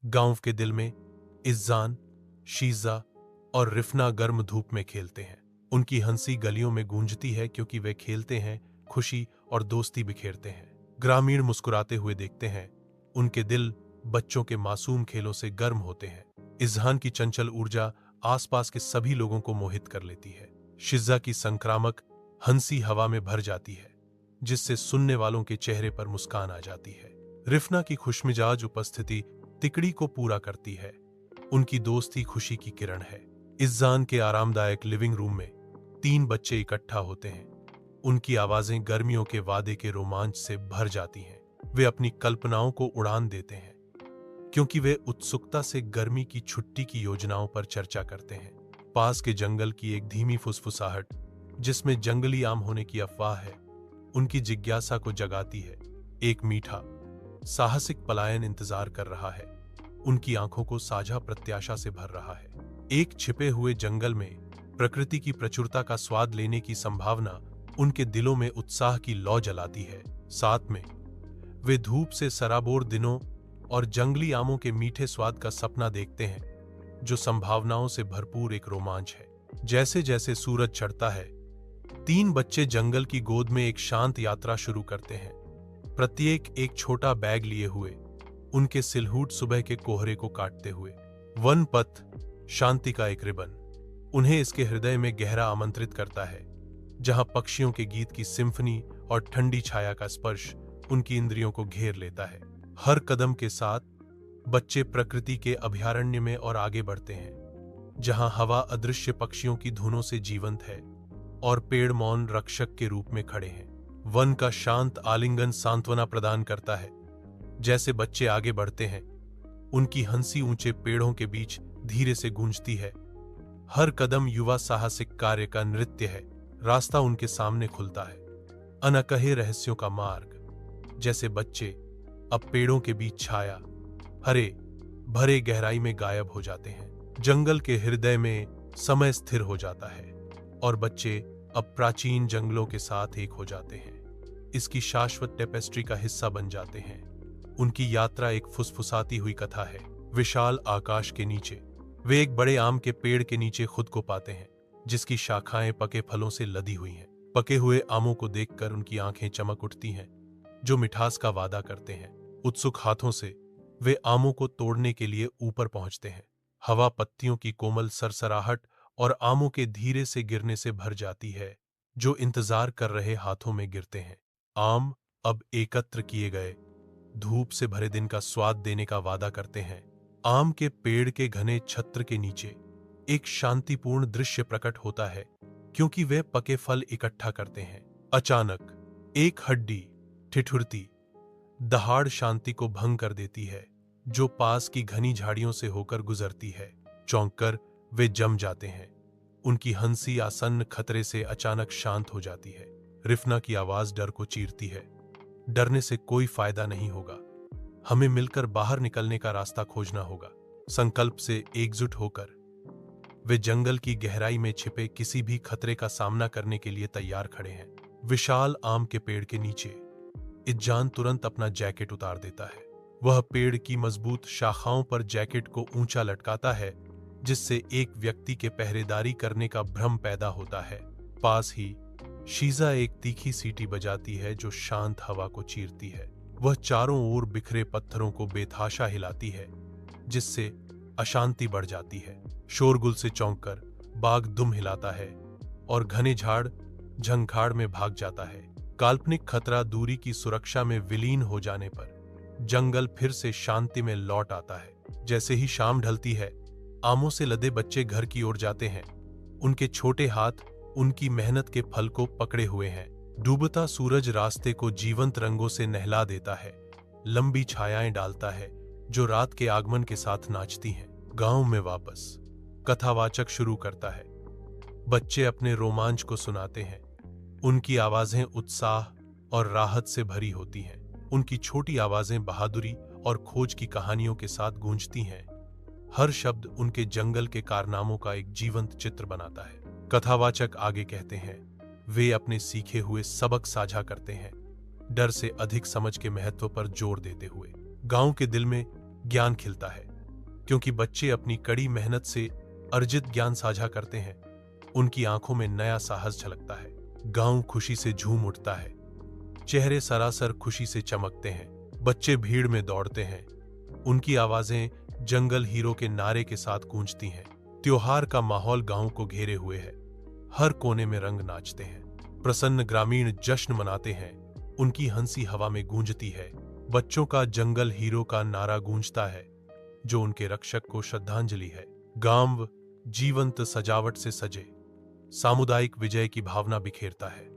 गांव के दिल में इज़्ज़ान, शीज़ा और रिफना गर्म धूप में खेलते हैं। उनकी हंसी गलियों में गूंजती है क्योंकि वे खेलते हैं, खुशी और दोस्ती बिखेरते हैं। ग्रामीण मुस्कुराते हुए देखते हैं, उनके दिल बच्चों के मासूम खेलों से गर्म होते हैं। इज़्ज़ान की चंचल ऊर्जा आसपास के सभी लोगों को मोहित कर लेती है। शीज़ा की संक्रामक हंसी हवा में भर जाती है, जिससे सुनने वालों के चेहरे पर मुस्कान आ जाती है। रिफना की खुशमिजाज उपस्थिति तिकड़ी को पूरा करती है। उनकी दोस्ती खुशी की किरण है। इज़्ज़ान के आरामदायक लिविंग रूम में 3 बच्चे इकट्ठा होते हैं। उनकी आवाजें गर्मियों के वादे के रोमांच से भर जाती हैं। वे अपनी कल्पनाओं को उड़ान देते हैं, क्योंकि वे उत्सुकता से गर्मी की छुट्टी की योजनाओं पर चर्चा करते हैं। पास के जंगल की एक धीमी फुसफुसाहट, जिसमें जंगली आम होने की अफवाह है, उनकी जिज्ञासा को जगाती है। एक मीठा, साहसिक पलायन इंतजार कर रहा है, उनकी आंखों को साझा प्रत्याशा से भर रहा है। एक छिपे हुए जंगल में प्रकृति की प्रचुरता का स्वाद लेने की संभावना उनके दिलों में उत्साह की लौ जलाती है। साथ में वे धूप से सराबोर दिनों और जंगली आमों के मीठे स्वाद का सपना देखते हैं, जो संभावनाओं से भरपूर एक रोमांच है। जैसे जैसे सूरज चढ़ता है, 3 बच्चे जंगल की गोद में एक शांत यात्रा शुरू करते हैं। प्रत्येक एक छोटा बैग लिए हुए, उनके सिलहूट सुबह के कोहरे को काटते हुए। वन पथ, शांति का एक रिबन, उन्हें इसके हृदय में गहरा आमंत्रित करता है, जहां पक्षियों के गीत की सिम्फनी और ठंडी छाया का स्पर्श उनकी इंद्रियों को घेर लेता है। हर कदम के साथ बच्चे प्रकृति के अभयारण्य में और आगे बढ़ते हैं, जहां हवा अदृश्य पक्षियों की धुनों से जीवंत है और पेड़ मौन रक्षक के रूप में खड़े हैं। वन का शांत आलिंगन सांत्वना प्रदान करता है। जैसे बच्चे आगे बढ़ते हैं, उनकी हंसी ऊंचे पेड़ों के बीच धीरे से गूंजती है। हर कदम युवा साहसिक कार्य का नृत्य है। रास्ता उनके सामने खुलता है, अनकहे रहस्यों का मार्ग। जैसे बच्चे अब पेड़ों के बीच छाया, हरे भरे गहराई में गायब हो जाते हैं। जंगल के हृदय में समय स्थिर हो जाता है और बच्चे अब प्राचीन जंगलों के साथ एक हो जाते हैं, इसकी शाश्वत टेपेस्ट्री का हिस्सा बन जाते हैं। उनकी यात्रा एक फुसफुसाती हुई कथा है। विशाल आकाश के नीचे वे एक बड़े आम के पेड़ के नीचे खुद को पाते हैं, जिसकी शाखाएं पके फलों से लदी हुई हैं। पके हुए आमों को देखकर उनकी आंखें चमक उठती हैं, जो मिठास का वादा करते हैं। उत्सुक हाथों से वे आमों को तोड़ने के लिए ऊपर पहुंचते हैं। हवा पत्तियों की कोमल सरसराहट और आमों के धीरे से गिरने से भर जाती है, जो इंतजार कर रहे हाथों में गिरते हैं। आम अब एकत्र किए गए धूप से भरे दिन का स्वाद देने का वादा करते हैं। आम के पेड़ के घने छत्र के नीचे एक शांतिपूर्ण दृश्य प्रकट होता है, क्योंकि वे पके फल इकट्ठा करते हैं। अचानक एक हड्डी ठिठुरती दहाड़ शांति को भंग कर देती है, जो पास की घनी झाड़ियों से होकर गुजरती है। चौंककर वे जम जाते हैं। उनकी हंसी आसन्न खतरे से अचानक शांत हो जाती है। रिफना की आवाज डर को चीरती है। डरने से कोई फायदा नहीं होगा, हमें मिलकर बाहर निकलने का रास्ता खोजना होगा। संकल्प से एकजुट होकर वे जंगल की गहराई में छिपे किसी भी खतरे का सामना करने के लिए तैयार खड़े हैं। विशाल आम के पेड़ के नीचे इज़्ज़ान तुरंत अपना जैकेट उतार देता है। वह पेड़ की मजबूत शाखाओं पर जैकेट को ऊंचा लटकाता है, जिससे एक व्यक्ति के पहरेदारी करने का भ्रम पैदा होता है। पास ही शीज़ा एक तीखी सीटी बजाती है, जो शांत हवा को चीरती है। वह चारों ओर बिखरे पत्थरों को बेतहाशा हिलाती है, जिससे अशांति बढ़ जाती है। शोरगुल से चौंककर बाघ दुम हिलाता है और घने झाड़ झंखाड़ में भाग जाता है। काल्पनिक खतरा दूरी की सुरक्षा में विलीन हो जाने पर जंगल फिर से शांति में लौट आता है। जैसे ही शाम ढलती है, आमों से लदे बच्चे घर की ओर जाते हैं। उनके छोटे हाथ उनकी मेहनत के फल को पकड़े हुए हैं। डूबता सूरज रास्ते को जीवंत रंगों से नहला देता है, लंबी छायाएं डालता है, जो रात के आगमन के साथ नाचती हैं। गांव में वापस कथावाचक शुरू करता है। बच्चे अपने रोमांच को सुनाते हैं। उनकी आवाजें उत्साह और राहत से भरी होती हैं। उनकी छोटी आवाजें बहादुरी और खोज की कहानियों के साथ गूंजती हैं। हर शब्द उनके जंगल के कारनामों का एक जीवंत चित्र बनाता है। कथावाचक आगे कहते हैं, वे अपने सीखे हुए सबक साझा करते हैं, डर से अधिक समझ के महत्व पर जोर देते हुए। गांव के दिल में ज्ञान खिलता है। क्योंकि बच्चे अपनी कड़ी मेहनत से अर्जित ज्ञान साझा करते हैं, उनकी आंखों में नया साहस झलकता है। गांव खुशी से झूम उठता है, चेहरे सरासर खुशी से चमकते हैं। बच्चे भीड़ में दौड़ते हैं, उनकी आवाजें जंगल हीरो के नारे के साथ गूंजती हैं। त्योहार का माहौल गांव को घेरे हुए है, हर कोने में रंग नाचते हैं। प्रसन्न ग्रामीण जश्न मनाते हैं, उनकी हंसी हवा में गूंजती है। बच्चों का जंगल हीरो का नारा गूंजता है, जो उनके रक्षक को श्रद्धांजलि है। गांव जीवंत सजावट से सजे, सामुदायिक विजय की भावना बिखेरता है।